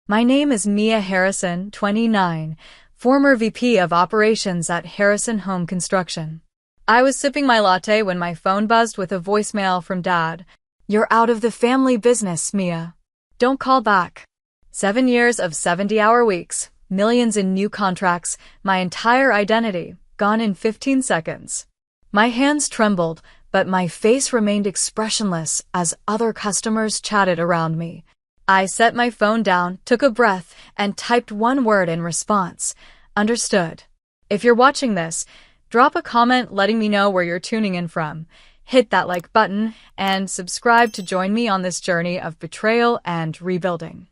My name is Mia Harrison, 29, former VP of Operations at Harrison Home Construction. I was sipping my latte when my phone buzzed with a voicemail from Dad. "You're out of the family business, Mia. Don't call back." 7 years of 70-hour weeks, millions in new contracts, my entire identity, gone in 15 seconds. My hands trembled, but my face remained expressionless as other customers chatted around me. I set my phone down, took a breath, and typed one word in response. Understood. If you're watching this, drop a comment letting me know where you're tuning in from. Hit that like button and subscribe to join me on this journey of betrayal and rebuilding.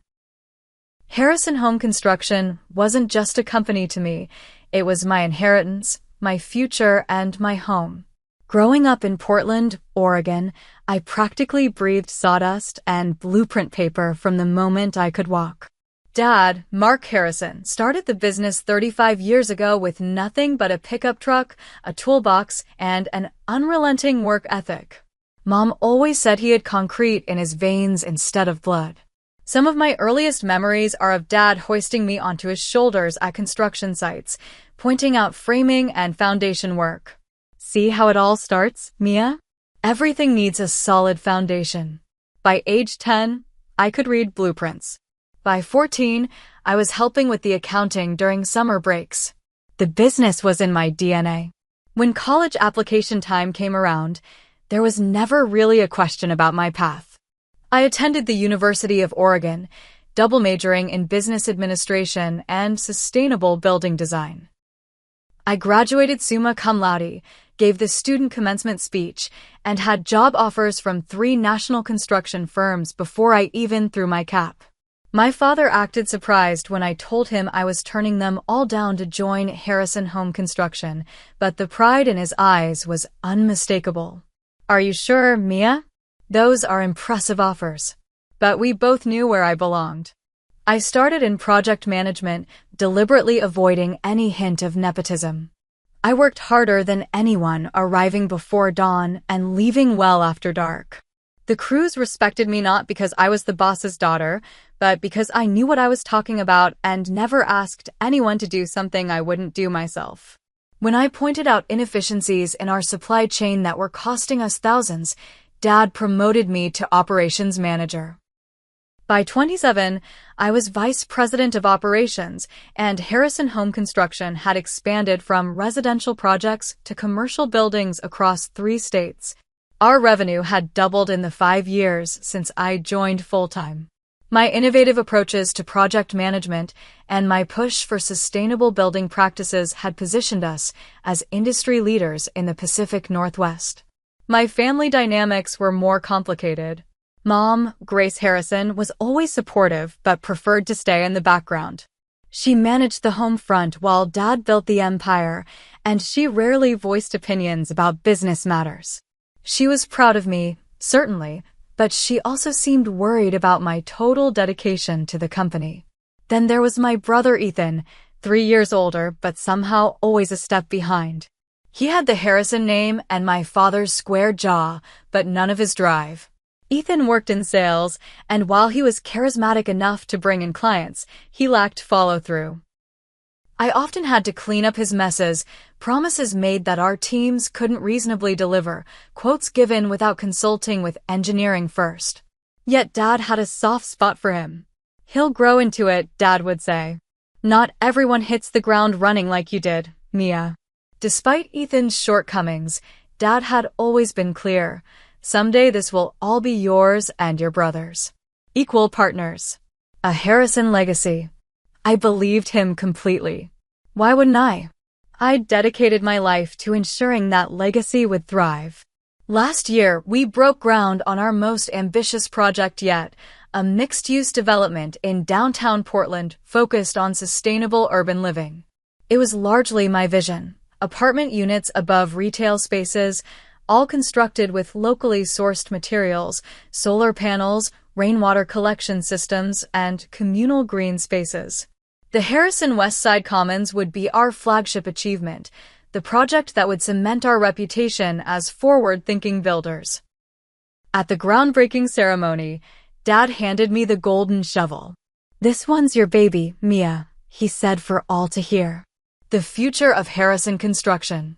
Harrison Home Construction wasn't just a company to me. It was my inheritance, my future, and my home. Growing up in Portland, Oregon, I practically breathed sawdust and blueprint paper from the moment I could walk. Dad, Mark Harrison, started the business 35 years ago with nothing but a pickup truck, a toolbox, and an unrelenting work ethic. Mom always said he had concrete in his veins instead of blood. Some of my earliest memories are of Dad hoisting me onto his shoulders at construction sites, pointing out framing and foundation work. "See how it all starts, Mia? Everything needs a solid foundation." By age 10, I could read blueprints. By 14, I was helping with the accounting during summer breaks. The business was in my DNA. When college application time came around, there was never really a question about my path. I attended the University of Oregon, double majoring in business administration and sustainable building design. I graduated summa cum laude, gave the student commencement speech, and had job offers from 3 national construction firms before I even threw my cap. My father acted surprised when I told him I was turning them all down to join Harrison Home Construction, but the pride in his eyes was unmistakable. "Are you sure, Mia? Those are impressive offers." But we both knew where I belonged. I started in project management, deliberately avoiding any hint of nepotism. I worked harder than anyone, arriving before dawn and leaving well after dark. The crews respected me not because I was the boss's daughter, but because I knew what I was talking about and never asked anyone to do something I wouldn't do myself. When I pointed out inefficiencies in our supply chain that were costing us thousands, Dad promoted me to operations manager. By 27, I was vice president of operations, and Harrison Home Construction had expanded from residential projects to commercial buildings across 3 states. Our revenue had doubled in the 5 years since I joined full-time. My innovative approaches to project management and my push for sustainable building practices had positioned us as industry leaders in the Pacific Northwest. My family dynamics were more complicated. Mom, Grace Harrison, was always supportive but preferred to stay in the background. She managed the home front while Dad built the empire, and she rarely voiced opinions about business matters. She was proud of me, certainly, but she also seemed worried about my total dedication to the company. Then there was my brother Ethan, 3 years older but somehow always a step behind. He had the Harrison name and my father's square jaw, but none of his drive. Ethan worked in sales, and while he was charismatic enough to bring in clients, he lacked follow-through. I often had to clean up his messes, promises made that our teams couldn't reasonably deliver, quotes given without consulting with engineering first. Yet Dad had a soft spot for him. "He'll grow into it," Dad would say. "Not everyone hits the ground running like you did, Mia." Despite Ethan's shortcomings, Dad had always been clear. "Someday this will all be yours and your brother's. Equal partners." A Harrison legacy. I believed him completely. Why wouldn't I? I dedicated my life to ensuring that legacy would thrive. Last year, we broke ground on our most ambitious project yet, a mixed-use development in downtown Portland focused on sustainable urban living. It was largely my vision. Apartment units above retail spaces, all constructed with locally sourced materials, solar panels, rainwater collection systems, and communal green spaces. The Harrison West Side Commons would be our flagship achievement, the project that would cement our reputation as forward-thinking builders. At the groundbreaking ceremony, Dad handed me the golden shovel. "This one's your baby, Mia," he said for all to hear. The future of Harrison Construction.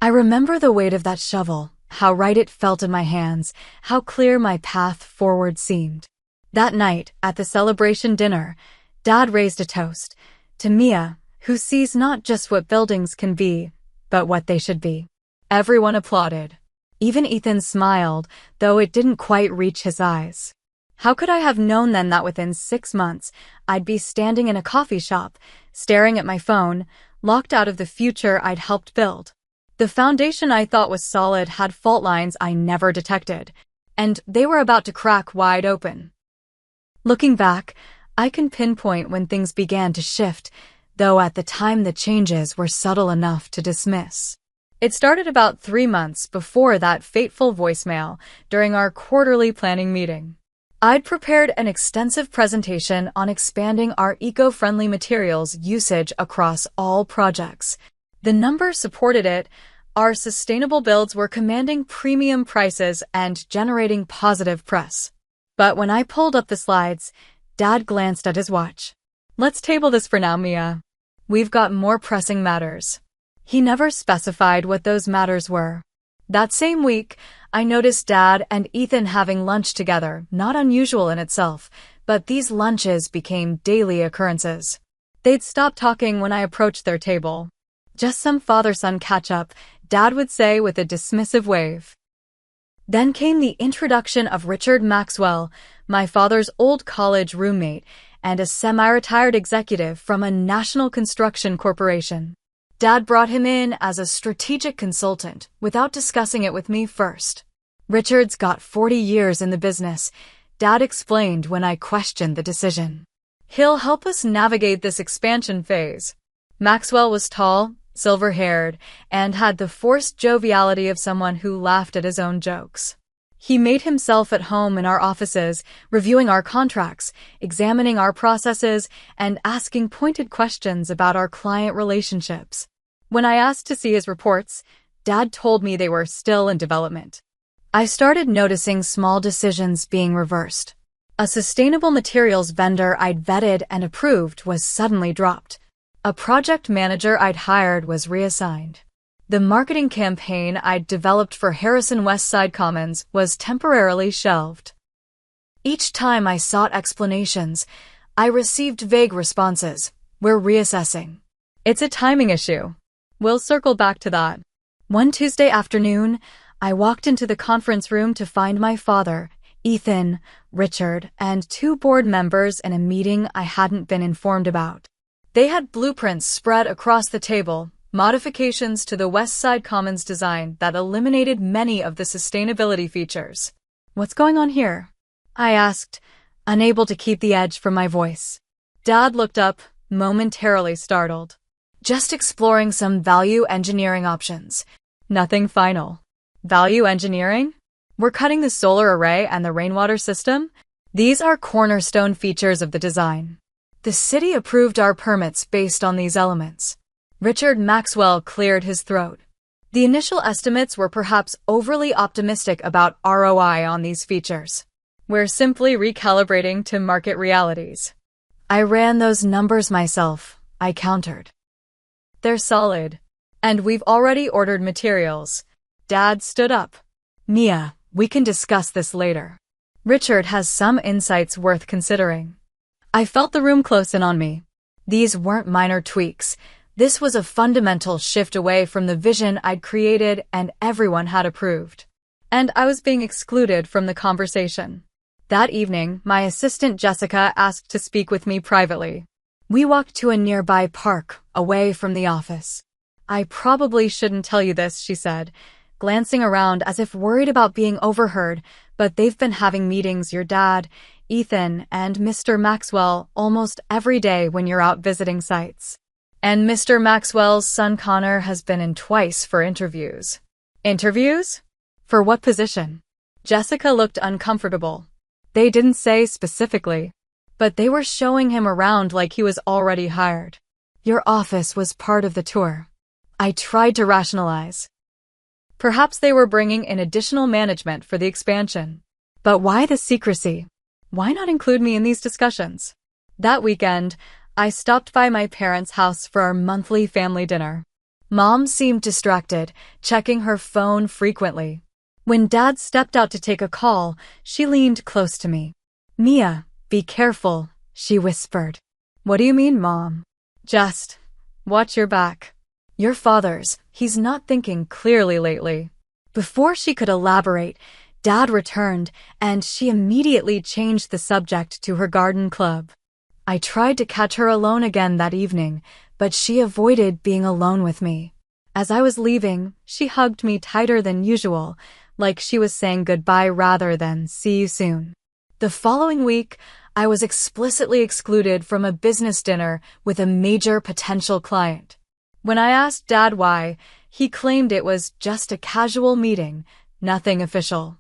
I remember the weight of that shovel, how right it felt in my hands, how clear my path forward seemed. That night, at the celebration dinner, Dad raised a toast to Mia, who sees not just what buildings can be, but what they should be. Everyone applauded. Even Ethan smiled, though it didn't quite reach his eyes. How could I have known then that within 6 months, I'd be standing in a coffee shop, staring at my phone, locked out of the future I'd helped build? The foundation I thought was solid had fault lines I never detected, and they were about to crack wide open. Looking back, I can pinpoint when things began to shift, though at the time the changes were subtle enough to dismiss. It started about 3 months before that fateful voicemail during our quarterly planning meeting. I'd prepared an extensive presentation on expanding our eco-friendly materials usage across all projects. The numbers supported it. Our sustainable builds were commanding premium prices and generating positive press. But when I pulled up the slides, Dad glanced at his watch. "Let's table this for now, Mia. We've got more pressing matters." He never specified what those matters were. That same week, I noticed Dad and Ethan having lunch together, not unusual in itself, but these lunches became daily occurrences. They'd stop talking when I approached their table. "Just some father-son catch-up," Dad would say with a dismissive wave. Then came the introduction of Richard Maxwell, my father's old college roommate, and a semi-retired executive from a national construction corporation. Dad brought him in as a strategic consultant without discussing it with me first. "Richard's got 40 years in the business," Dad explained when I questioned the decision. "He'll help us navigate this expansion phase." Maxwell was tall, silver-haired, and had the forced joviality of someone who laughed at his own jokes. He made himself at home in our offices, reviewing our contracts, examining our processes, and asking pointed questions about our client relationships. When I asked to see his reports, Dad told me they were still in development. I started noticing small decisions being reversed. A sustainable materials vendor I'd vetted and approved was suddenly dropped. A project manager I'd hired was reassigned. The marketing campaign I'd developed for Harrison Westside Commons was temporarily shelved. Each time I sought explanations, I received vague responses. "We're reassessing." "It's a timing issue. We'll circle back to that." One Tuesday afternoon, I walked into the conference room to find my father, Ethan, Richard, and 2 board members in a meeting I hadn't been informed about. They had blueprints spread across the table, modifications to the West Side Commons design that eliminated many of the sustainability features. "What's going on here?" I asked, unable to keep the edge from my voice. Dad looked up, momentarily startled. "Just exploring some value engineering options. Nothing final." "Value engineering? We're cutting the solar array and the rainwater system? These are cornerstone features of the design. The city approved our permits based on these elements." Richard Maxwell cleared his throat. "The initial estimates were perhaps overly optimistic about ROI on these features. We're simply recalibrating to market realities." "I ran those numbers myself," I countered. "They're solid. And we've already ordered materials." Dad stood up. "Mia, we can discuss this later. Richard has some insights worth considering." I felt the room close in on me. These weren't minor tweaks. This was a fundamental shift away from the vision I'd created and everyone had approved. And I was being excluded from the conversation. That evening, my assistant Jessica asked to speak with me privately. We walked to a nearby park, away from the office. "I probably shouldn't tell you this," she said, glancing around as if worried about being overheard, "but they've been having meetings, your dad, Ethan, and Mr. Maxwell almost every day when you're out visiting sites. And Mr. Maxwell's son Connor has been in twice for interviews." "Interviews? For what position?" Jessica looked uncomfortable. "They didn't say specifically, but they were showing him around like he was already hired." "Your office was part of the tour." I tried to rationalize. Perhaps they were bringing in additional management for the expansion. But why the secrecy? Why not include me in these discussions? That weekend, I stopped by my parents' house for our monthly family dinner. Mom seemed distracted, checking her phone frequently. When Dad stepped out to take a call, she leaned close to me. "Mia, be careful," she whispered. "What do you mean, Mom?" "Just watch your back. Your father's, he's not thinking clearly lately." Before she could elaborate, Dad returned, and she immediately changed the subject to her garden club. I tried to catch her alone again that evening, but she avoided being alone with me. As I was leaving, she hugged me tighter than usual, like she was saying goodbye rather than see you soon. The following week, I was explicitly excluded from a business dinner with a major potential client. When I asked Dad why, he claimed it was just a casual meeting, nothing official.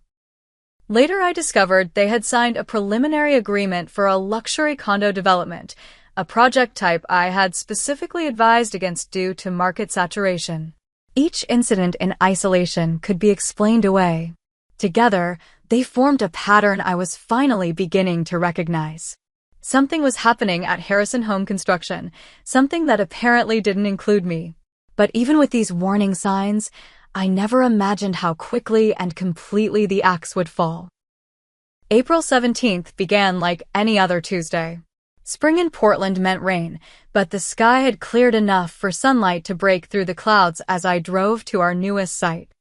Later I discovered they had signed a preliminary agreement for a luxury condo development, a project type I had specifically advised against due to market saturation. Each incident in isolation could be explained away. Together, they formed a pattern I was finally beginning to recognize. Something was happening at Harrison Home Construction, something that apparently didn't include me. But even with these warning signs, I never imagined how quickly and completely the axe would fall. April 17th began like any other Tuesday. Spring in Portland meant rain, but the sky had cleared enough for sunlight to break through the clouds as I drove to our newest site.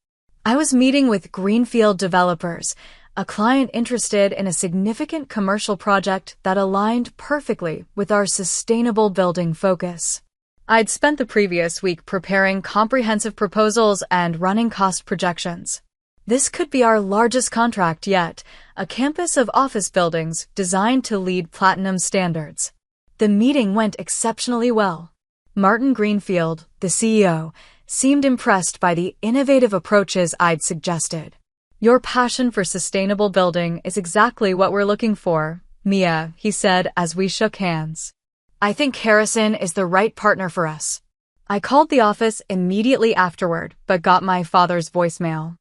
I was meeting with Greenfield Developers, a client interested in a significant commercial project that aligned perfectly with our sustainable building focus. I'd spent the previous week preparing comprehensive proposals and running cost projections. This could be our largest contract yet, a campus of office buildings designed to lead platinum standards. The meeting went exceptionally well. Martin Greenfield, the CEO, seemed impressed by the innovative approaches I'd suggested. "Your passion for sustainable building is exactly what we're looking for, Mia," he said as we shook hands. "I think Harrison is the right partner for us." I called the office immediately afterward, but got my father's voicemail.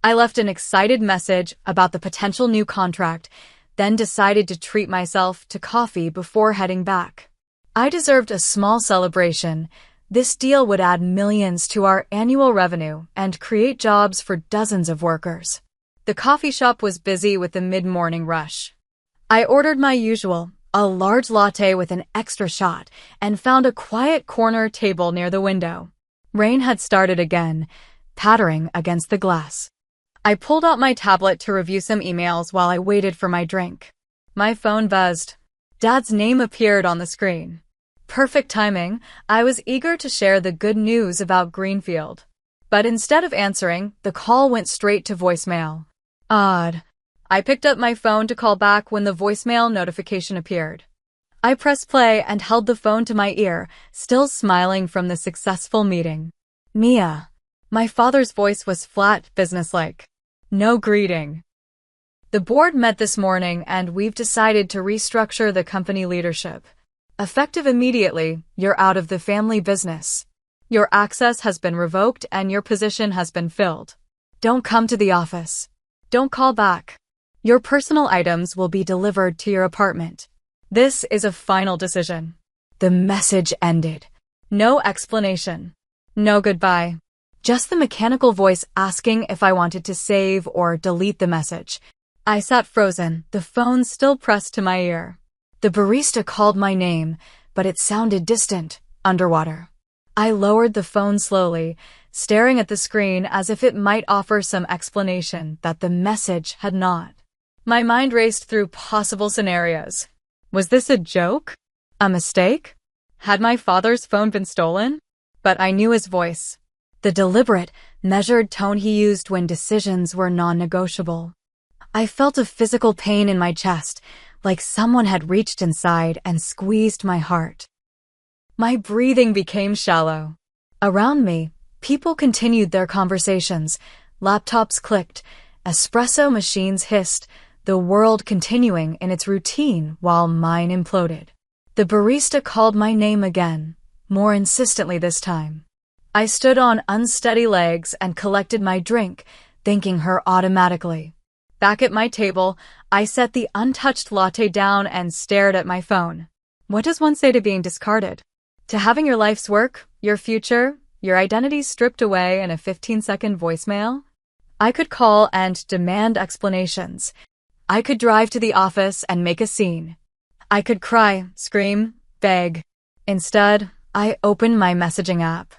I left an excited message about the potential new contract, then decided to treat myself to coffee before heading back. I deserved a small celebration. This deal would add millions to our annual revenue and create jobs for dozens of workers. The coffee shop was busy with the mid-morning rush. I ordered my usual, a large latte with an extra shot, and found a quiet corner table near the window. Rain had started again, pattering against the glass. I pulled out my tablet to review some emails while I waited for my drink. My phone buzzed. Dad's name appeared on the screen. Perfect timing. I was eager to share the good news about Greenfield. But instead of answering, the call went straight to voicemail. Odd. I picked up my phone to call back when the voicemail notification appeared. I pressed play and held the phone to my ear, still smiling from the successful meeting. "Mia." My father's voice was flat, businesslike. "No greeting." "The board met this morning and we've decided to restructure the company leadership. Effective immediately, you're out of the family business. Your access has been revoked and your position has been filled. Don't come to the office. Don't call back. Your personal items will be delivered to your apartment. This is a final decision." The message ended. No explanation. No goodbye. Just the mechanical voice asking if I wanted to save or delete the message. I sat frozen, the phone still pressed to my ear. The barista called my name, but it sounded distant, underwater. I lowered the phone slowly, staring at the screen as if it might offer some explanation that the message had not. My mind raced through possible scenarios. Was this a joke? A mistake? Had my father's phone been stolen? But I knew his voice. The deliberate, measured tone he used when decisions were non-negotiable. I felt a physical pain in my chest, like someone had reached inside and squeezed my heart. My breathing became shallow. Around me, people continued their conversations. Laptops clicked, espresso machines hissed, the world continuing in its routine while mine imploded. The barista called my name again, more insistently this time. I stood on unsteady legs and collected my drink, thanking her automatically. Back at my table, I set the untouched latte down and stared at my phone. What does one say to being discarded? To having your life's work, your future, your identity stripped away in a 15-second voicemail? I could call and demand explanations. I could drive to the office and make a scene. I could cry, scream, beg. Instead, I opened my messaging app.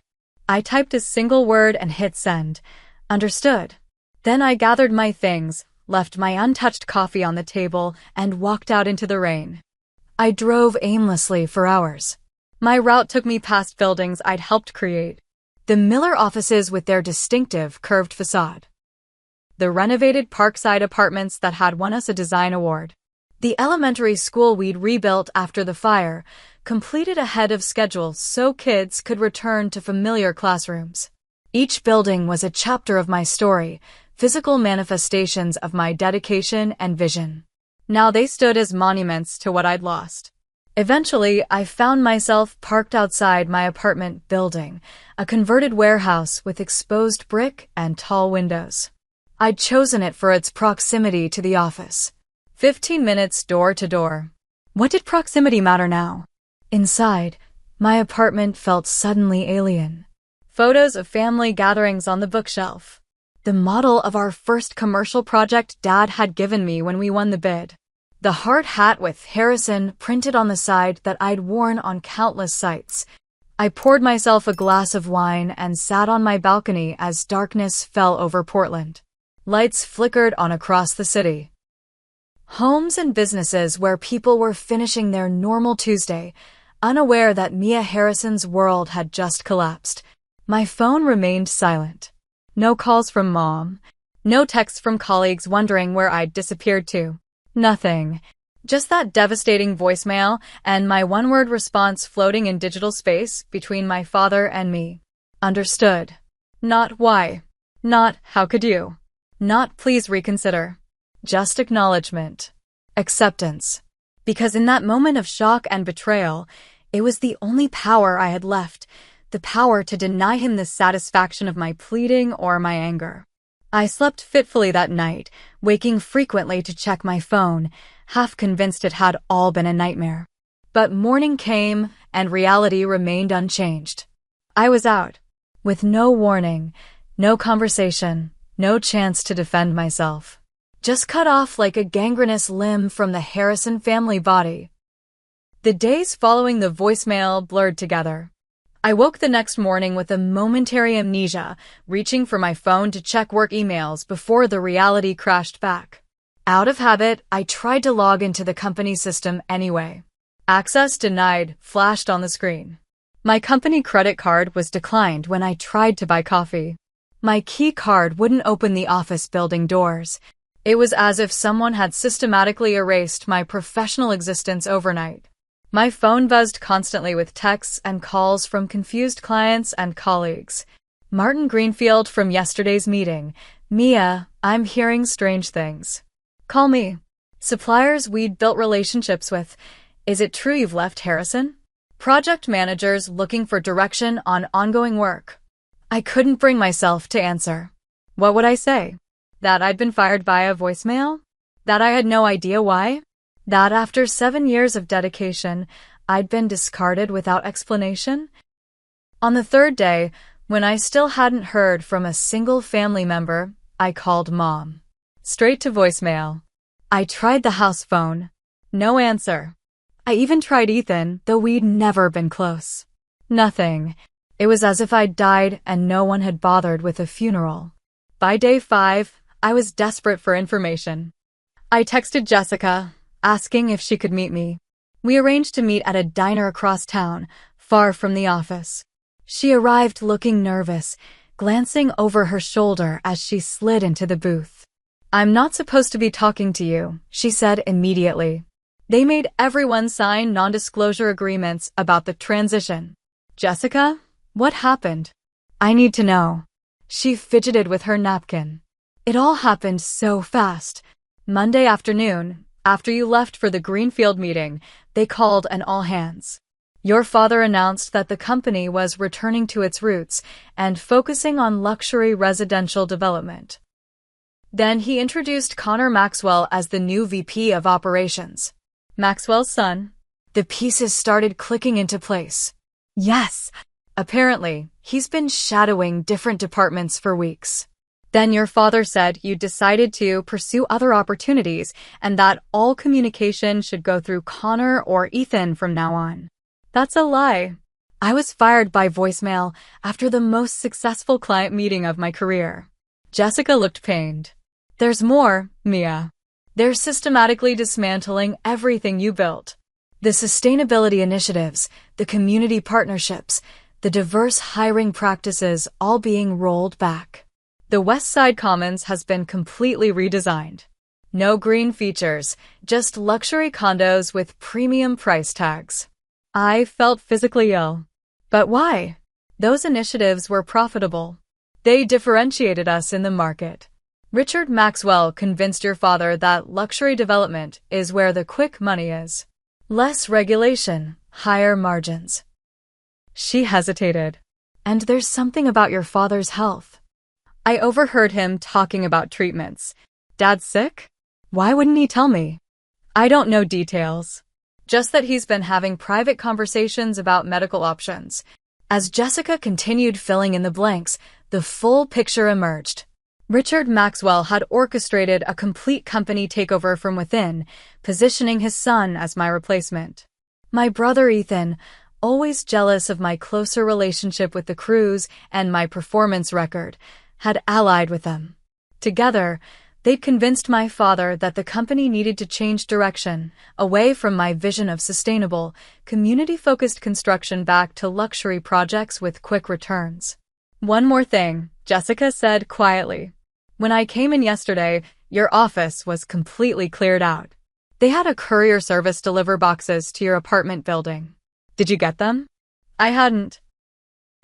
I typed a single word and hit send. Understood. Then I gathered my things, left my untouched coffee on the table, and walked out into the rain. I drove aimlessly for hours. My route took me past buildings I'd helped create. The Miller offices with their distinctive curved facade. The renovated Parkside apartments that had won us a design award. The elementary school we'd rebuilt after the fire, completed ahead of schedule so kids could return to familiar classrooms. Each building was a chapter of my story, physical manifestations of my dedication and vision. Now they stood as monuments to what I'd lost. Eventually, I found myself parked outside my apartment building, a converted warehouse with exposed brick and tall windows. I'd chosen it for its proximity to the office. 15 minutes door to door. What did proximity matter now? Inside, my apartment felt suddenly alien. Photos of family gatherings on the bookshelf. The model of our first commercial project Dad had given me when we won the bid. The hard hat with Harrison printed on the side that I'd worn on countless sites. I poured myself a glass of wine and sat on my balcony as darkness fell over Portland. Lights flickered on across the city. Homes and businesses where people were finishing their normal Tuesday, unaware that Mia Harrison's world had just collapsed. My phone remained silent. No calls from Mom. No texts from colleagues wondering where I'd disappeared to. Nothing. Just that devastating voicemail and my one-word response floating in digital space between my father and me. Understood. Not why. Not how could you. Not please reconsider. Just acknowledgement. Acceptance. Because in that moment of shock and betrayal, it was the only power I had left, the power to deny him the satisfaction of my pleading or my anger. I slept fitfully that night, waking frequently to check my phone, half convinced it had all been a nightmare. But morning came, and reality remained unchanged. I was out. With no warning, no conversation, no chance to defend myself. Just cut off like a gangrenous limb from the Harrison family body. The days following the voicemail blurred together. I woke the next morning with a momentary amnesia, reaching for my phone to check work emails before the reality crashed back. Out of habit, I tried to log into the company system anyway. Access denied flashed on the screen. My company credit card was declined when I tried to buy coffee. My key card wouldn't open the office building doors. It was as if someone had systematically erased my professional existence overnight. My phone buzzed constantly with texts and calls from confused clients and colleagues. Martin Greenfield from yesterday's meeting. Mia, I'm hearing strange things. Call me. Suppliers we'd built relationships with. Is it true you've left Harrison? Project managers looking for direction on ongoing work. I couldn't bring myself to answer. What would I say? That I'd been fired by a voicemail? That I had no idea why? That after 7 years of dedication, I'd been discarded without explanation? On the third day, when I still hadn't heard from a single family member, I called Mom. Straight to voicemail. I tried the house phone. No answer. I even tried Ethan, though we'd never been close. Nothing. It was as if I'd died and no one had bothered with a funeral. By day 5, I was desperate for information. I texted Jessica, asking if she could meet me. We arranged to meet at a diner across town, far from the office. She arrived looking nervous, glancing over her shoulder as she slid into the booth. I'm not supposed to be talking to you, she said immediately. They made everyone sign non-disclosure agreements about the transition. Jessica, what happened? I need to know. She fidgeted with her napkin. It all happened so fast. Monday afternoon, after you left for the Greenfield meeting, they called an all-hands. Your father announced that the company was returning to its roots and focusing on luxury residential development. Then he introduced Connor Maxwell as the new VP of Operations. Maxwell's son. The pieces started clicking into place. Yes, apparently, he's been shadowing different departments for weeks. Then your father said you decided to pursue other opportunities and that all communication should go through Connor or Ethan from now on. That's a lie. I was fired by voicemail after the most successful client meeting of my career. Jessica looked pained. There's more, Mia. They're systematically dismantling everything you built. The sustainability initiatives, the community partnerships, the diverse hiring practices all being rolled back. The West Side Commons has been completely redesigned. No green features, just luxury condos with premium price tags. I felt physically ill. But why? Those initiatives were profitable. They differentiated us in the market. Richard Maxwell convinced your father that luxury development is where the quick money is. Less regulation, higher margins. She hesitated. And there's something about your father's health. I overheard him talking about treatments. Dad's sick? Why wouldn't he tell me? I don't know details. Just that he's been having private conversations about medical options. As Jessica continued filling in the blanks, the full picture emerged. Richard Maxwell had orchestrated a complete company takeover from within, positioning his son as my replacement. My brother Ethan, always jealous of my closer relationship with the crews and my performance record, had allied with them. Together, they'd convinced my father that the company needed to change direction, away from my vision of sustainable, community-focused construction back to luxury projects with quick returns. One more thing, Jessica said quietly. When I came in yesterday, your office was completely cleared out. They had a courier service deliver boxes to your apartment building. Did you get them? I hadn't.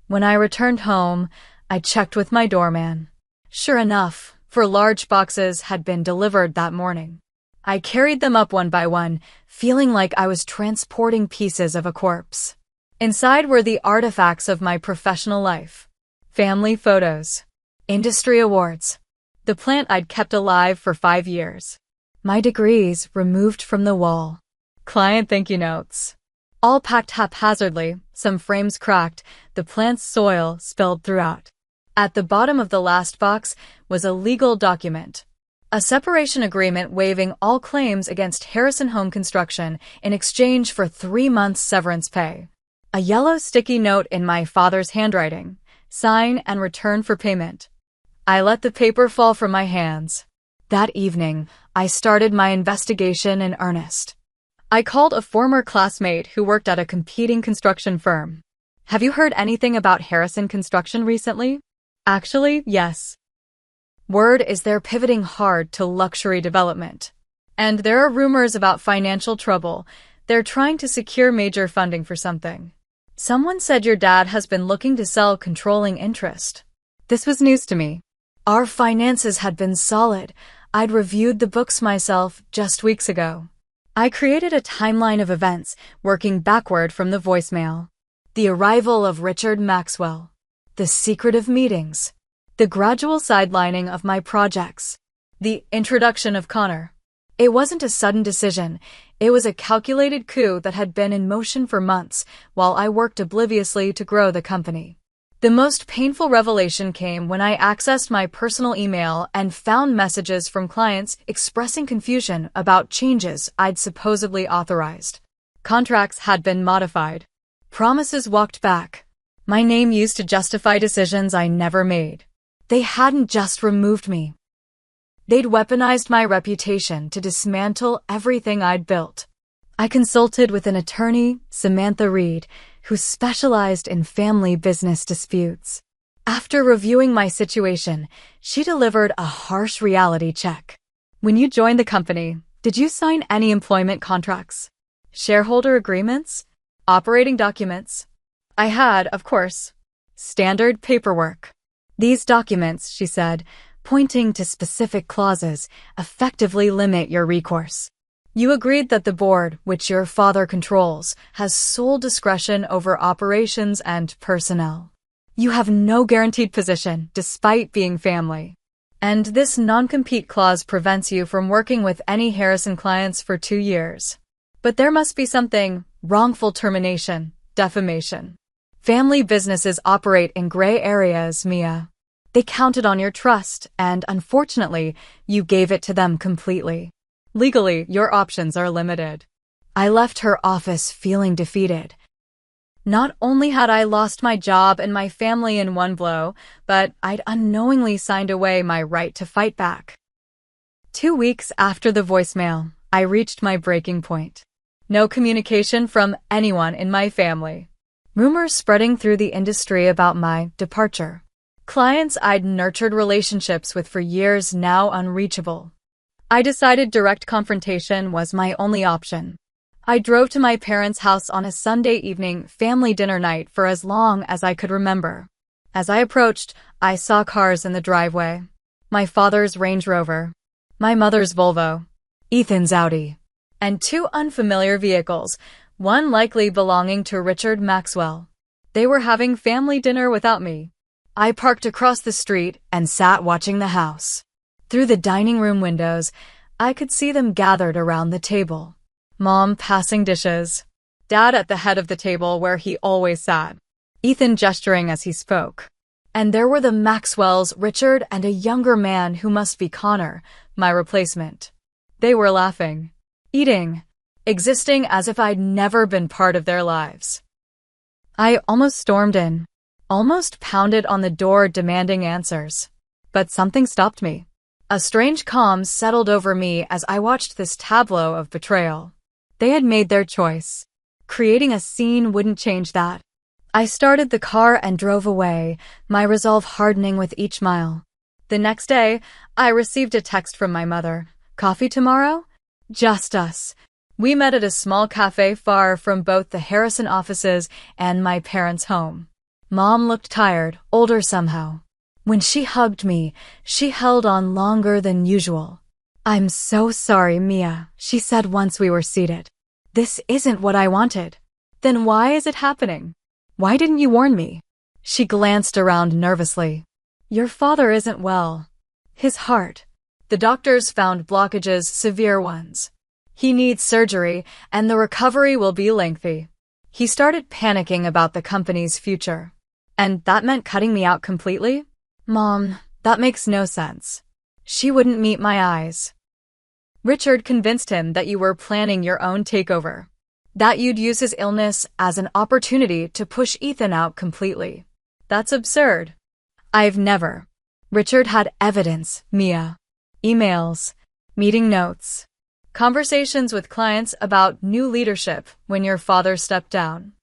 When I returned home, I checked with my doorman. Sure enough, 4 large boxes had been delivered that morning. I carried them up one by one, feeling like I was transporting pieces of a corpse. Inside were the artifacts of my professional life. Family photos. Industry awards. The plant I'd kept alive for 5 years. My degrees removed from the wall. Client thank you notes. All packed haphazardly, some frames cracked, the plant's soil spilled throughout. At the bottom of the last box was a legal document. A separation agreement waiving all claims against Harrison Home Construction in exchange for 3 months severance pay. A yellow sticky note in my father's handwriting. Sign and return for payment. I let the paper fall from my hands. That evening, I started my investigation in earnest. I called a former classmate who worked at a competing construction firm. Have you heard anything about Harrison Construction recently? Actually, yes. Word is they're pivoting hard to luxury development. And there are rumors about financial trouble. They're trying to secure major funding for something. Someone said your dad has been looking to sell controlling interest. This was news to me. Our finances had been solid. I'd reviewed the books myself just weeks ago. I created a timeline of events, working backward from the voicemail. The arrival of Richard Maxwell. The secretive meetings. The gradual sidelining of my projects. The introduction of Connor. It wasn't a sudden decision. It was a calculated coup that had been in motion for months, while I worked obliviously to grow the company. The most painful revelation came when I accessed my personal email and found messages from clients expressing confusion about changes I'd supposedly authorized. Contracts had been modified. Promises walked back. My name used to justify decisions I never made. They hadn't just removed me. They'd weaponized my reputation to dismantle everything I'd built. I consulted with an attorney, Samantha Reed, who specialized in family business disputes. After reviewing my situation, she delivered a harsh reality check. When you joined the company, did you sign any employment contracts? Shareholder agreements? Operating documents? I had, of course. Standard paperwork. These documents, she said, pointing to specific clauses, effectively limit your recourse. You agreed that the board, which your father controls, has sole discretion over operations and personnel. You have no guaranteed position, despite being family. And this non-compete clause prevents you from working with any Harrison clients for 2 years. But there must be something: wrongful termination, defamation. Family businesses operate in gray areas, Mia. They counted on your trust, and unfortunately, you gave it to them completely. Legally, your options are limited. I left her office feeling defeated. Not only had I lost my job and my family in one blow, but I'd unknowingly signed away my right to fight back. 2 weeks after the voicemail, I reached my breaking point. No communication from anyone in my family. Rumors spreading through the industry about my departure. Clients I'd nurtured relationships with for years now unreachable. I decided direct confrontation was my only option. I drove to my parents' house on a Sunday evening family dinner night for as long as I could remember. As I approached, I saw cars in the driveway. My father's Range Rover, my mother's Volvo, Ethan's Audi, and 2 unfamiliar vehicles, one likely belonging to Richard Maxwell. They were having family dinner without me. I parked across the street and sat watching the house. Through the dining room windows, I could see them gathered around the table. Mom passing dishes. Dad at the head of the table where he always sat. Ethan gesturing as he spoke. And there were the Maxwells, Richard, and a younger man who must be Connor, my replacement. They were laughing, eating, existing as if I'd never been part of their lives. I almost stormed in, almost pounded on the door demanding answers. But something stopped me. A strange calm settled over me as I watched this tableau of betrayal. They had made their choice. Creating a scene wouldn't change that. I started the car and drove away, my resolve hardening with each mile. The next day, I received a text from my mother. Coffee tomorrow? Just us. We met at a small cafe far from both the Harrison offices and my parents' home. Mom looked tired, older somehow. When she hugged me, she held on longer than usual. "I'm so sorry, Mia," she said once we were seated. "This isn't what I wanted." "Then why is it happening? Why didn't you warn me?" She glanced around nervously. "Your father isn't well. His heart. The doctors found blockages, severe ones. He needs surgery, and the recovery will be lengthy." He started panicking about the company's future. "And that meant cutting me out completely?" "Mom, that makes no sense." She wouldn't meet my eyes. "Richard convinced him that you were planning your own takeover. That you'd use his illness as an opportunity to push Ethan out completely. That's absurd." "I've never." Richard had evidence, Mia. Emails, meeting notes, conversations with clients about new leadership when your father stepped down.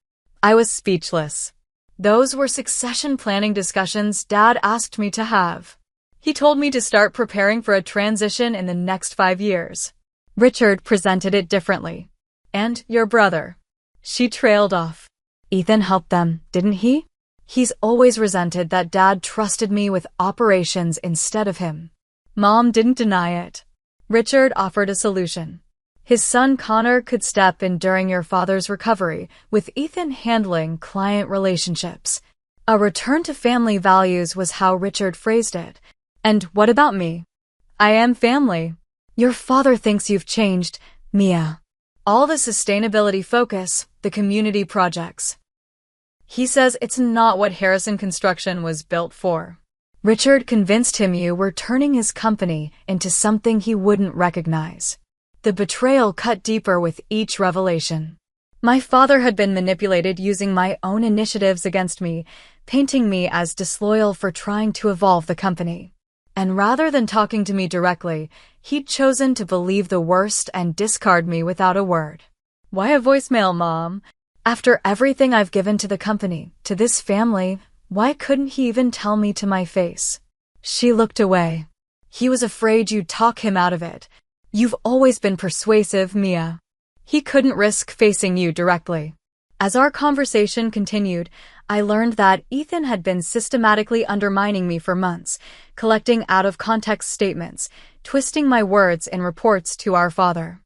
I was speechless. Those were succession planning discussions Dad asked me to have. He told me to start preparing for a transition in the next 5 years. Richard presented it differently. "And your brother." She trailed off. "Ethan helped them, didn't he? He's always resented that Dad trusted me with operations instead of him." Mom didn't deny it. Richard offered a solution. His son Connor could step in during your father's recovery, with Ethan handling client relationships. A return to family values was how Richard phrased it. "And what about me? I am family." "Your father thinks you've changed, Mia." "All the sustainability focus, the community projects. He says it's not what Harrison Construction was built for." Richard convinced him you were turning his company into something he wouldn't recognize. The betrayal cut deeper with each revelation. My father had been manipulated using my own initiatives against me, painting me as disloyal for trying to evolve the company. And rather than talking to me directly, he'd chosen to believe the worst and discard me without a word. Why a voicemail, Mom? After everything I've given to the company, to this family, why couldn't he even tell me to my face? She looked away. He was afraid you'd talk him out of it. You've always been persuasive, Mia. He couldn't risk facing you directly. As our conversation continued, I learned that Ethan had been systematically undermining me for months, collecting out-of-context statements, twisting my words in reports to our father.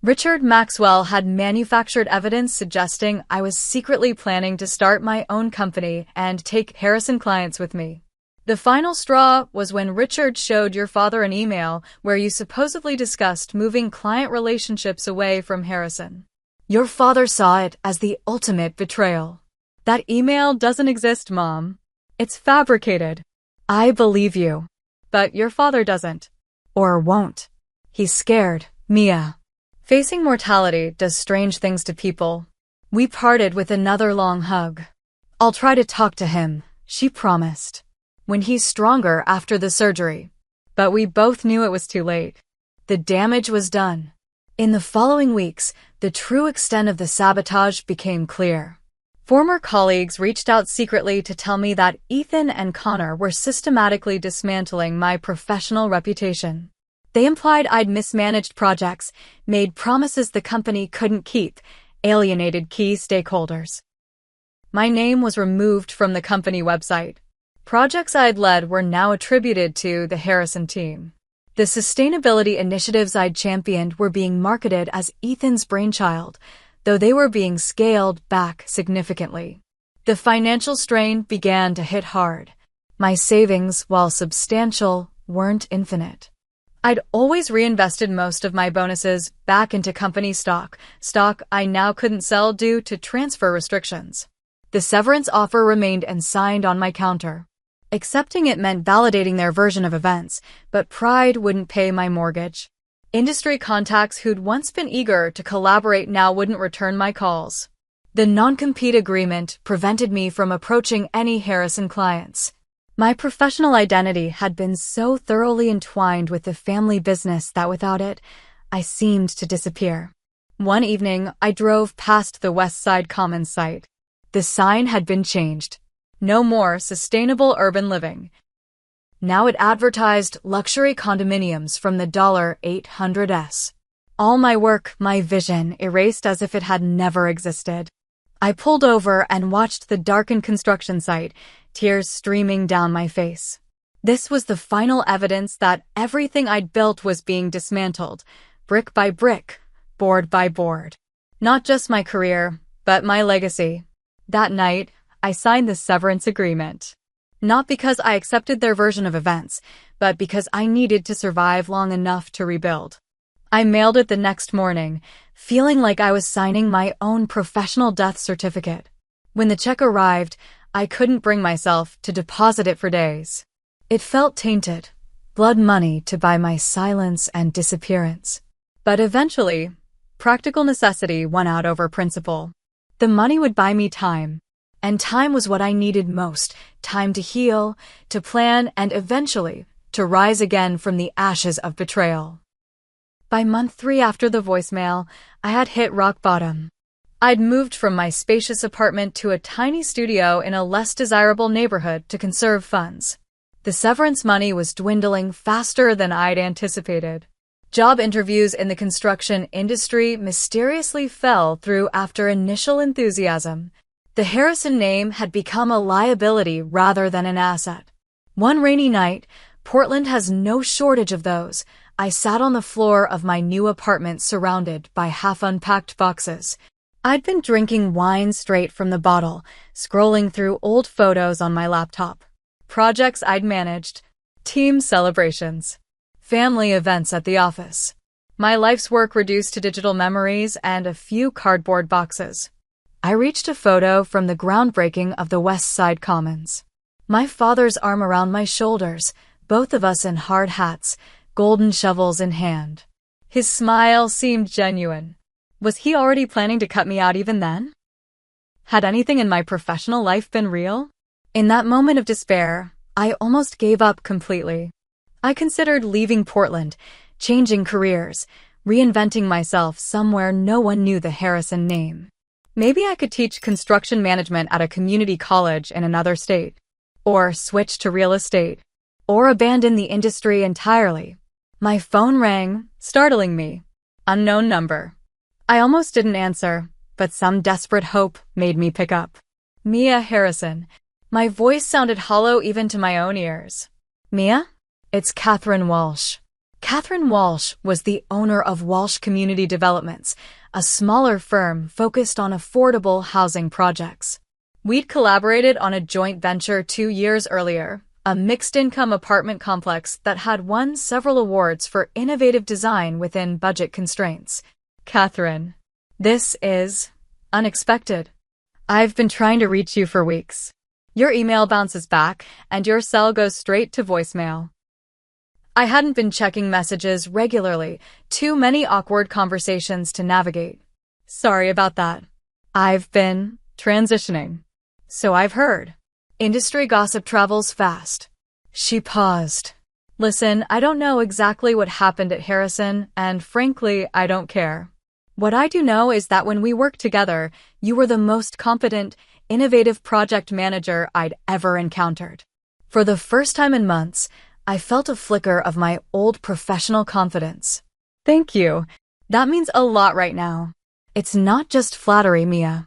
Richard Maxwell had manufactured evidence suggesting I was secretly planning to start my own company and take Harrison clients with me. The final straw was when Richard showed your father an email where you supposedly discussed moving client relationships away from Harrison. Your father saw it as the ultimate betrayal. That email doesn't exist, Mom. It's fabricated. I believe you. But your father doesn't. Or won't. He's scared, Mia. Facing mortality does strange things to people. We parted with another long hug. I'll try to talk to him, she promised, when he's stronger after the surgery. But we both knew it was too late. The damage was done. In the following weeks, the true extent of the sabotage became clear. Former colleagues reached out secretly to tell me that Ethan and Connor were systematically dismantling my professional reputation. They implied I'd mismanaged projects, made promises the company couldn't keep, alienated key stakeholders. My name was removed from the company website. Projects I'd led were now attributed to the Harrison team. The sustainability initiatives I'd championed were being marketed as Ethan's brainchild, though they were being scaled back significantly. The financial strain began to hit hard. My savings, while substantial, weren't infinite. I'd always reinvested most of my bonuses back into company stock I now couldn't sell due to transfer restrictions. The severance offer remained unsigned on my counter. Accepting it meant validating their version of events, but pride wouldn't pay my mortgage. Industry contacts who'd once been eager to collaborate now wouldn't return my calls. The non-compete agreement prevented me from approaching any Harrison clients. My professional identity had been so thoroughly entwined with the family business that without it, I seemed to disappear. One evening, I drove past the West Side Commons site. The sign had been changed. No more sustainable urban living. Now it advertised luxury condominiums from the $800s. All my work, my vision, erased as if it had never existed. I pulled over and watched the darkened construction site, tears streaming down my face. This was the final evidence that everything I'd built was being dismantled, brick by brick, board by board. Not just my career, but my legacy. That night, I signed the severance agreement. Not because I accepted their version of events, but because I needed to survive long enough to rebuild. I mailed it the next morning, feeling like I was signing my own professional death certificate. When the check arrived, I couldn't bring myself to deposit it for days. It felt tainted, blood money to buy my silence and disappearance. But eventually, practical necessity won out over principle. The money would buy me time. And time was what I needed most, time to heal, to plan, and eventually, to rise again from the ashes of betrayal. By month 3 after the voicemail, I had hit rock bottom. I'd moved from my spacious apartment to a tiny studio in a less desirable neighborhood to conserve funds. The severance money was dwindling faster than I'd anticipated. Job interviews in the construction industry mysteriously fell through after initial enthusiasm. The Harrison name had become a liability rather than an asset. One rainy night, Portland has no shortage of those, I sat on the floor of my new apartment surrounded by half-unpacked boxes. I'd been drinking wine straight from the bottle, scrolling through old photos on my laptop. Projects I'd managed, team celebrations, family events at the office. My life's work reduced to digital memories and a few cardboard boxes. I reached a photo from the groundbreaking of the West Side Commons. My father's arm around my shoulders, both of us in hard hats, golden shovels in hand. His smile seemed genuine. Was he already planning to cut me out even then? Had anything in my professional life been real? In that moment of despair, I almost gave up completely. I considered leaving Portland, changing careers, reinventing myself somewhere no one knew the Harrison name. Maybe I could teach construction management at a community college in another state, or switch to real estate, or abandon the industry entirely. My phone rang, startling me. Unknown number. I almost didn't answer, but some desperate hope made me pick up. Mia Harrison. My voice sounded hollow even to my own ears. Mia? It's Catherine Walsh. Catherine Walsh was the owner of Walsh Community Developments, a smaller firm focused on affordable housing projects. We'd collaborated on a joint venture 2 years earlier, a mixed-income apartment complex that had won several awards for innovative design within budget constraints. Catherine, this is unexpected. I've been trying to reach you for weeks. Your email bounces back, and your cell goes straight to voicemail. I hadn't been checking messages regularly, too many awkward conversations to navigate. Sorry about that. I've been transitioning. So I've heard. Industry gossip travels fast. She paused. Listen, I don't know exactly what happened at Harrison, and frankly, I don't care. What I do know is that when we worked together, you were the most competent, innovative project manager I'd ever encountered. For the first time in months, I felt a flicker of my old professional confidence. Thank you. That means a lot right now. It's not just flattery, Mia.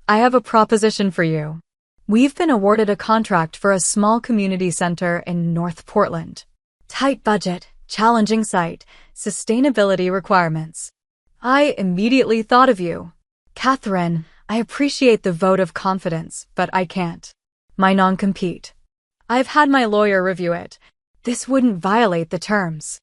I have a proposition for you. We've been awarded a contract for a small community center in North Portland. Tight budget, challenging site, sustainability requirements. I immediately thought of you. Catherine, I appreciate the vote of confidence, but I can't. My non-compete. I've had my lawyer review it. This wouldn't violate the terms.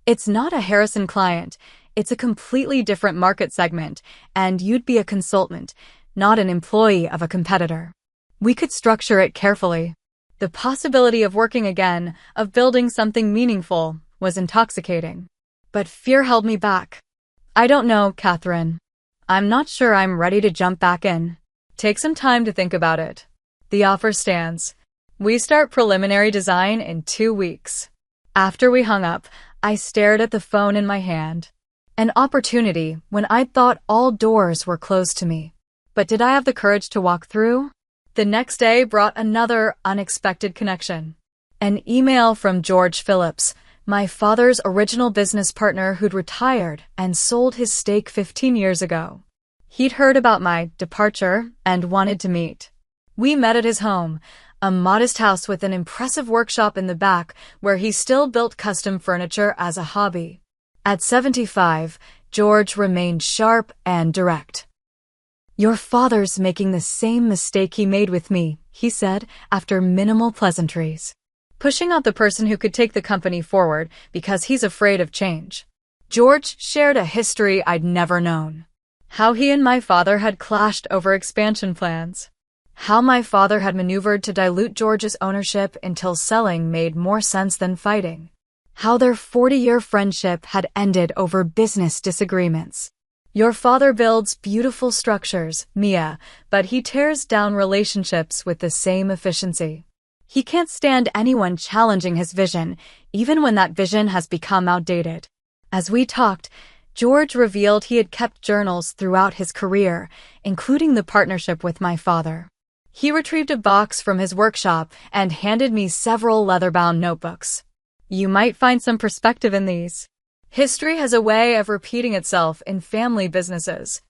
It's not a Harrison client. It's a completely different market segment, and you'd be a consultant, not an employee of a competitor. We could structure it carefully. The possibility of working again, of building something meaningful, was intoxicating. But fear held me back. I don't know, Catherine. I'm not sure I'm ready to jump back in. Take some time to think about it. The offer stands. We start preliminary design in 2 weeks. After we hung up, I stared at the phone in my hand. An opportunity when I'd thought all doors were closed to me. But did I have the courage to walk through? The next day brought another unexpected connection. An email from George Phillips, my father's original business partner who'd retired and sold his stake 15 years ago. He'd heard about my departure and wanted to meet. We met at his home, a modest house with an impressive workshop in the back where he still built custom furniture as a hobby. At 75, George remained sharp and direct. Your father's making the same mistake he made with me, he said, after minimal pleasantries. Pushing out the person who could take the company forward because he's afraid of change. George shared a history I'd never known. How he and my father had clashed over expansion plans. How my father had maneuvered to dilute George's ownership until selling made more sense than fighting. How their 40-year friendship had ended over business disagreements. Your father builds beautiful structures, Mia, but he tears down relationships with the same efficiency. He can't stand anyone challenging his vision, even when that vision has become outdated. As we talked, George revealed he had kept journals throughout his career, including the partnership with my father. He retrieved a box from his workshop and handed me several leather-bound notebooks. You might find some perspective in these. History has a way of repeating itself in family businesses.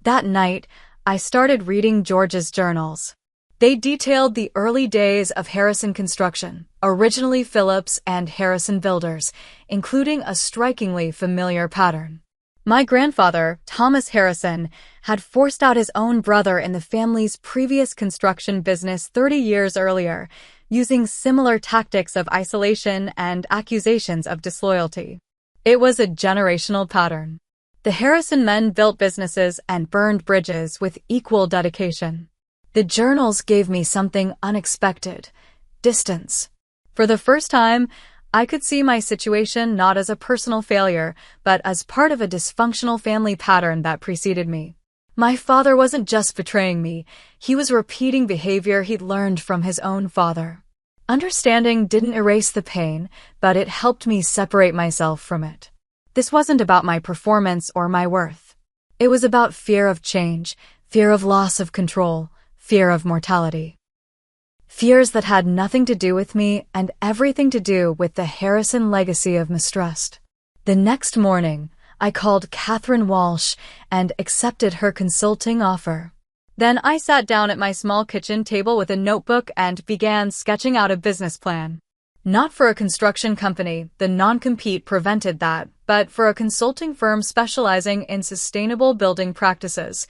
That night, I started reading George's journals. They detailed the early days of Harrison Construction, originally Phillips and Harrison Builders, including a strikingly familiar pattern. My grandfather, Thomas Harrison, had forced out his own brother in the family's previous construction business 30 years earlier, using similar tactics of isolation and accusations of disloyalty. It was a generational pattern. The Harrison men built businesses and burned bridges with equal dedication. The journals gave me something unexpected: distance. For the first time, I could see my situation not as a personal failure, but as part of a dysfunctional family pattern that preceded me. My father wasn't just betraying me, he was repeating behavior he'd learned from his own father. Understanding didn't erase the pain, but it helped me separate myself from it. This wasn't about my performance or my worth. It was about fear of change, fear of loss of control, fear of mortality. Fears that had nothing to do with me and everything to do with the Harrison legacy of mistrust. The next morning, I called Catherine Walsh and accepted her consulting offer. Then I sat down at my small kitchen table with a notebook and began sketching out a business plan. Not for a construction company, the non-compete prevented that, but for a consulting firm specializing in sustainable building practices.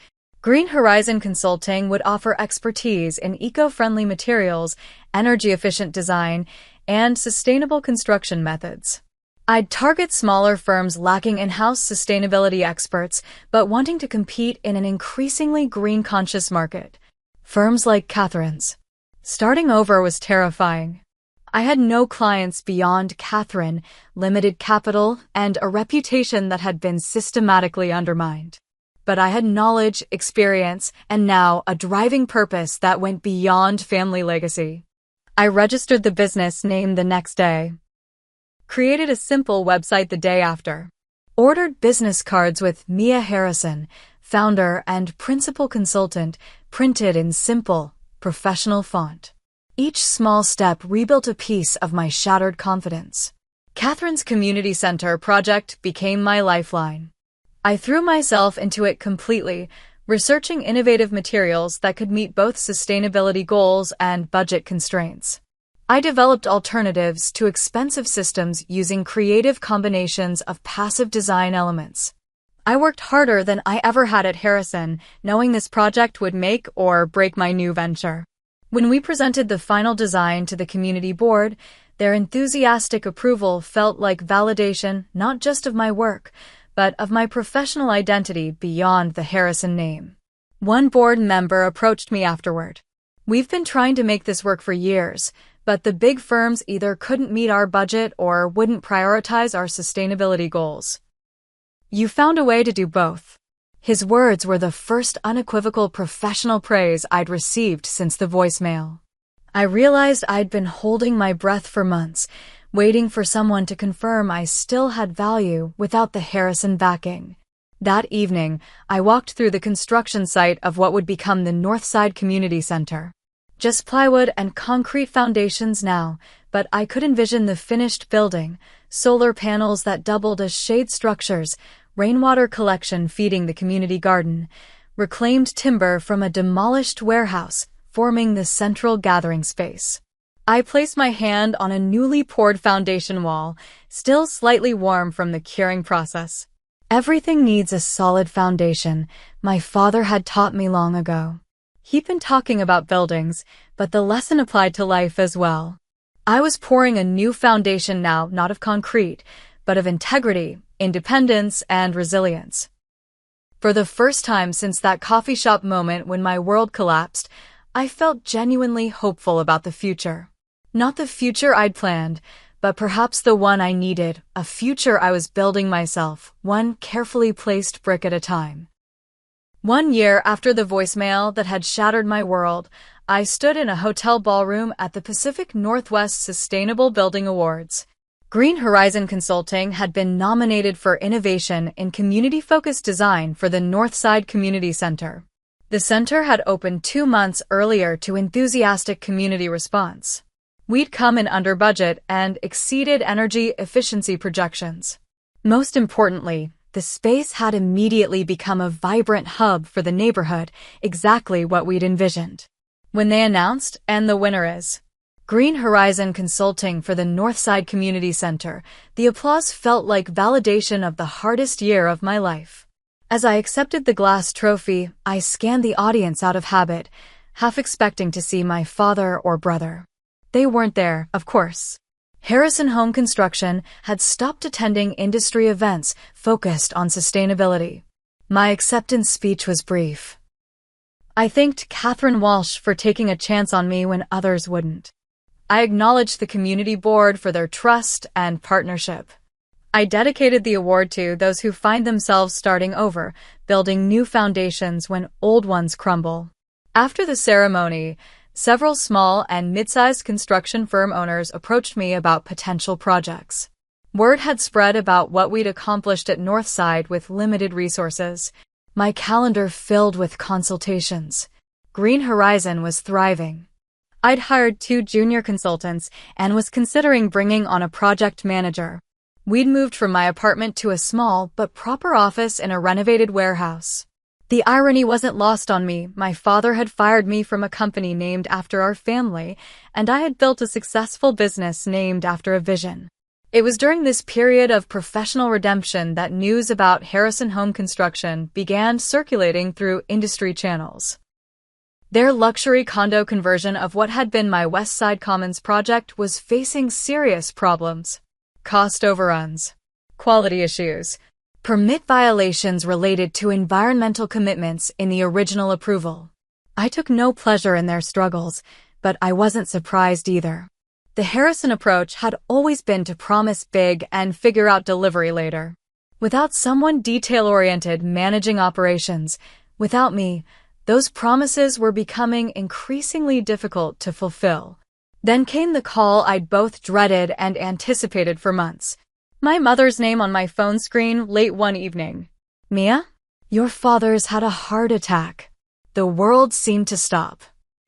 Green Horizon Consulting would offer expertise in eco-friendly materials, energy-efficient design, and sustainable construction methods. I'd target smaller firms lacking in-house sustainability experts but wanting to compete in an increasingly green-conscious market. Firms like Catherine's. Starting over was terrifying. I had no clients beyond Catherine, limited capital, and a reputation that had been systematically undermined. But I had knowledge, experience, and now a driving purpose that went beyond family legacy. I registered the business name the next day. Created a simple website the day after. Ordered business cards with Mia Harrison, founder and principal consultant, printed in simple, professional font. Each small step rebuilt a piece of my shattered confidence. Catherine's Community Center project became my lifeline. I threw myself into it completely, researching innovative materials that could meet both sustainability goals and budget constraints. I developed alternatives to expensive systems using creative combinations of passive design elements. I worked harder than I ever had at Harrison, knowing this project would make or break my new venture. When we presented the final design to the community board, their enthusiastic approval felt like validation not just of my work, but of my professional identity beyond the Harrison name. One board member approached me afterward. "We've been trying to make this work for years, but the big firms either couldn't meet our budget or wouldn't prioritize our sustainability goals. You found a way to do both." His words were the first unequivocal professional praise I'd received since the voicemail. I realized I'd been holding my breath for months, waiting for someone to confirm I still had value without the Harrison backing. That evening, I walked through the construction site of what would become the Northside Community Center. Just plywood and concrete foundations now, but I could envision the finished building, solar panels that doubled as shade structures, rainwater collection feeding the community garden, reclaimed timber from a demolished warehouse forming the central gathering space. I placed my hand on a newly poured foundation wall, still slightly warm from the curing process. Everything needs a solid foundation, my father had taught me long ago. He'd been talking about buildings, but the lesson applied to life as well. I was pouring a new foundation now, not of concrete, but of integrity, independence, and resilience. For the first time since that coffee shop moment when my world collapsed, I felt genuinely hopeful about the future. Not the future I'd planned, but perhaps the one I needed, a future I was building myself, one carefully placed brick at a time. 1 year after the voicemail that had shattered my world, I stood in a hotel ballroom at the Pacific Northwest Sustainable Building Awards. Green Horizon Consulting had been nominated for innovation in community-focused design for the Northside Community Center. The center had opened 2 months earlier to enthusiastic community response. We'd come in under budget and exceeded energy efficiency projections. Most importantly, the space had immediately become a vibrant hub for the neighborhood, exactly what we'd envisioned. When they announced, and the winner is Green Horizon Consulting for the Northside Community Center, the applause felt like validation of the hardest year of my life. As I accepted the glass trophy, I scanned the audience out of habit, half expecting to see my father or brother. They weren't there, of course. Harrison Home Construction had stopped attending industry events focused on sustainability. My acceptance speech was brief. I thanked Catherine Walsh for taking a chance on me when others wouldn't. I acknowledged the community board for their trust and partnership. I dedicated the award to those who find themselves starting over, building new foundations when old ones crumble. After the ceremony, several small and mid-sized construction firm owners approached me about potential projects. Word had spread about what we'd accomplished at Northside with limited resources. My calendar filled with consultations. Green Horizon was thriving. I'd hired 2 junior consultants and was considering bringing on a project manager. We'd moved from my apartment to a small but proper office in a renovated warehouse. The irony wasn't lost on me. My father had fired me from a company named after our family, and I had built a successful business named after a vision. It was during this period of professional redemption that news about Harrison Home Construction began circulating through industry channels. Their luxury condo conversion of what had been my West Side Commons project was facing serious problems. Cost overruns, quality issues, permit violations related to environmental commitments in the original approval. I took no pleasure in their struggles, but I wasn't surprised either. The Harrison approach had always been to promise big and figure out delivery later. Without someone detail-oriented managing operations, without me, those promises were becoming increasingly difficult to fulfill. Then came the call I'd both dreaded and anticipated for months. My mother's name on my phone screen late one evening. "Mia, your father's had a heart attack." The world seemed to stop.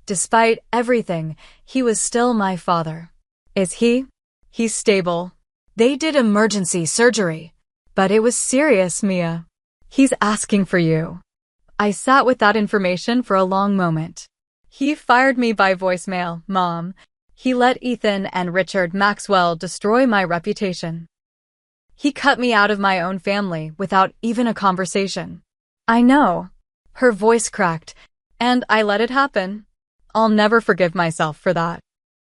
Despite everything, he was still my father. "Is he?" "He's stable. They did emergency surgery. But it was serious, Mia. He's asking for you." I sat with that information for a long moment. "He fired me by voicemail, Mom. He let Ethan and Richard Maxwell destroy my reputation. He cut me out of my own family without even a conversation." "I know." Her voice cracked, "and I let it happen. I'll never forgive myself for that.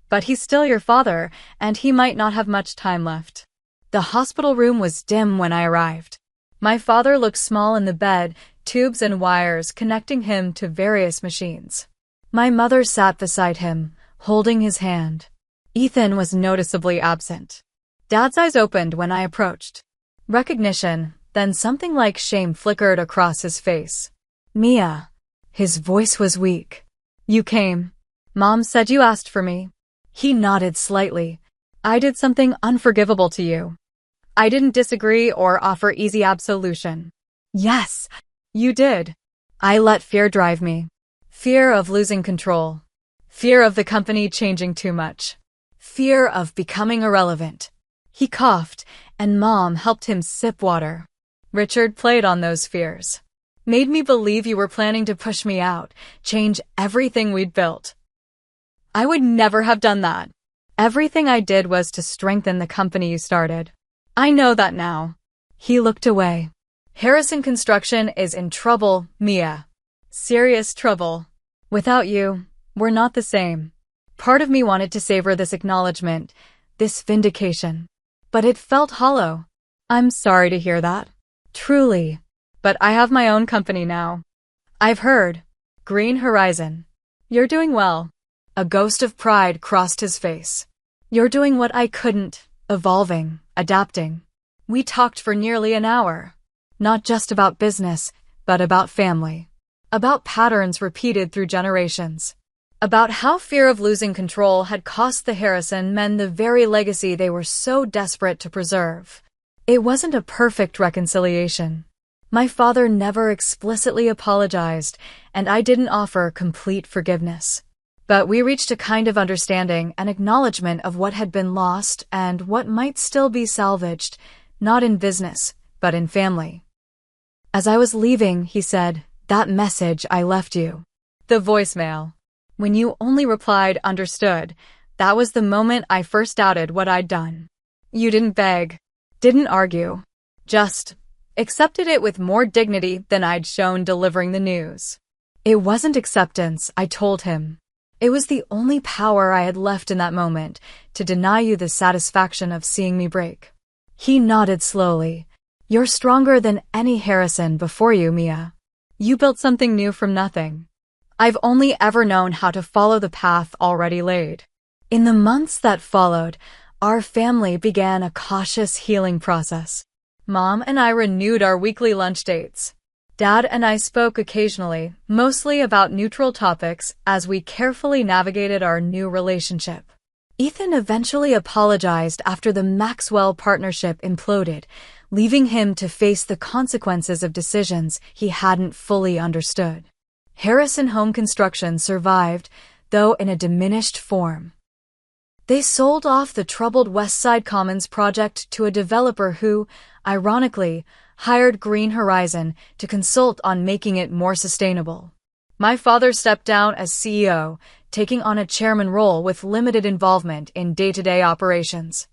But he's still your father, and he might not have much time left." The hospital room was dim when I arrived. My father looked small in the bed, tubes and wires connecting him to various machines. My mother sat beside him, holding his hand. Ethan was noticeably absent. Dad's eyes opened when I approached. Recognition, then something like shame flickered across his face. "Mia." His voice was weak. "You came. Mom said you asked for me." He nodded slightly. "I did something unforgivable to you. I didn't disagree or offer easy absolution." "Yes, you did." "I let fear drive me. Fear of losing control. Fear of the company changing too much. Fear of becoming irrelevant." He coughed, and Mom helped him sip water. "Richard played on those fears. Made me believe you were planning to push me out, change everything we'd built. I would never have done that. Everything I did was to strengthen the company you started. I know that now." He looked away. "Harrison Construction is in trouble, Mia. Serious trouble. Without you, we're not the same." Part of me wanted to savor this acknowledgement, this vindication. But it felt hollow. "I'm sorry to hear that. Truly. But I have my own company now. I've heard. Green Horizon. You're doing well." A ghost of pride crossed his face. "You're doing what I couldn't, evolving, adapting." We talked for nearly an hour. Not just about business, but about family. About patterns repeated through generations. About how fear of losing control had cost the Harrison men the very legacy they were so desperate to preserve. It wasn't a perfect reconciliation. My father never explicitly apologized, and I didn't offer complete forgiveness. But we reached a kind of understanding, an acknowledgement of what had been lost and what might still be salvaged, not in business, but in family. As I was leaving, he said, "That message I left you." The voicemail. When you only replied, "Understood," that was the moment I first doubted what I'd done. You didn't beg, didn't argue, just accepted it with more dignity than I'd shown delivering the news. It wasn't acceptance, I told him. It was the only power I had left in that moment, to deny you the satisfaction of seeing me break. He nodded slowly. "You're stronger than any Harrison before you, Mia. You built something new from nothing. I've only ever known how to follow the path already laid." In the months that followed, our family began a cautious healing process. Mom and I renewed our weekly lunch dates. Dad and I spoke occasionally, mostly about neutral topics, as we carefully navigated our new relationship. Ethan eventually apologized after the Maxwell partnership imploded, leaving him to face the consequences of decisions he hadn't fully understood. Harrison Home Construction survived, though in a diminished form. They sold off the troubled West Side Commons project to a developer who, ironically, hired Green Horizon to consult on making it more sustainable. My father stepped down as CEO, taking on a chairman role with limited involvement in day-to-day operations.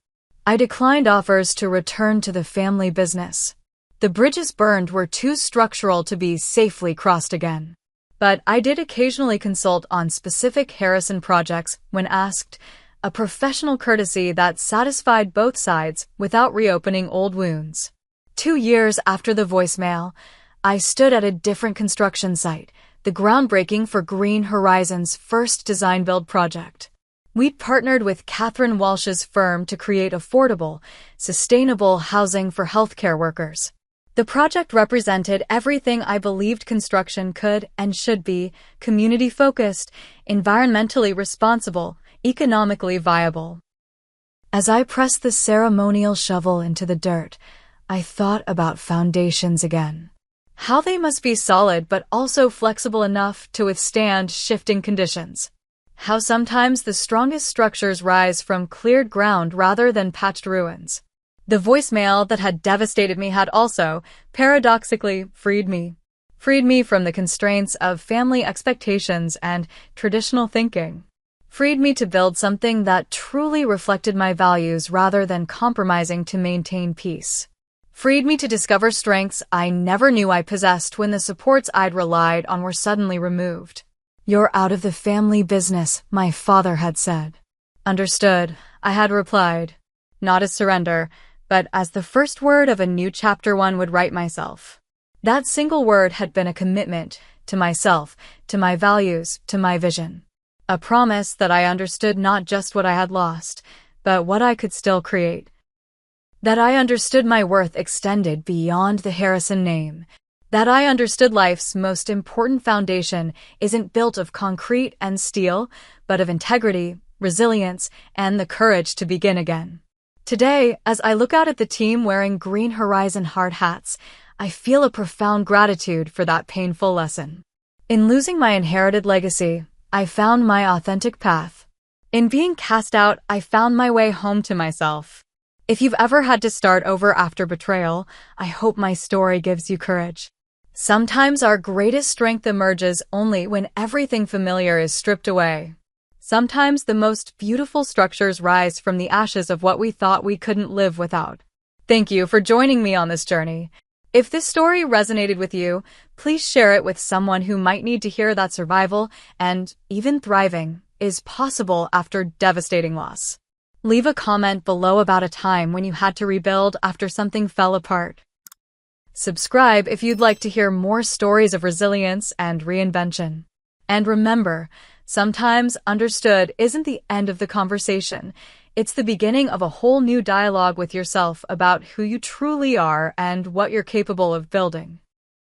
I declined offers to return to the family business. The bridges burned were too structural to be safely crossed again. But I did occasionally consult on specific Harrison projects when asked, a professional courtesy that satisfied both sides without reopening old wounds. 2 years after the voicemail, I stood at a different construction site, the groundbreaking for Green Horizons' first design-build project. We'd partnered with Catherine Walsh's firm to create affordable, sustainable housing for healthcare workers. The project represented everything I believed construction could and should be: community-focused, environmentally responsible, economically viable. As I pressed the ceremonial shovel into the dirt, I thought about foundations again. How they must be solid but also flexible enough to withstand shifting conditions. How sometimes the strongest structures rise from cleared ground rather than patched ruins. The voicemail that had devastated me had also, paradoxically, freed me. Freed me from the constraints of family expectations and traditional thinking. Freed me to build something that truly reflected my values rather than compromising to maintain peace. Freed me to discover strengths I never knew I possessed when the supports I'd relied on were suddenly removed. "You're out of the family business," my father had said. "Understood," I had replied. Not as surrender, but as the first word of a new chapter one would write myself. That single word had been a commitment to myself, to my values, to my vision. A promise that I understood not just what I had lost, but what I could still create. That I understood my worth extended beyond the Harrison name. That I understood life's most important foundation isn't built of concrete and steel, but of integrity, resilience, and the courage to begin again. Today, as I look out at the team wearing Green Horizon hard hats, I feel a profound gratitude for that painful lesson. In losing my inherited legacy, I found my authentic path. In being cast out, I found my way home to myself. If you've ever had to start over after betrayal, I hope my story gives you courage. Sometimes our greatest strength emerges only when everything familiar is stripped away. Sometimes the most beautiful structures rise from the ashes of what we thought we couldn't live without. Thank you for joining me on this journey. If this story resonated with you, please share it with someone who might need to hear that survival, and even thriving, is possible after devastating loss. Leave a comment below about a time when you had to rebuild after something fell apart. Subscribe if you'd like to hear more stories of resilience and reinvention. And remember, sometimes understood isn't the end of the conversation. It's the beginning of a whole new dialogue with yourself about who you truly are and what you're capable of building.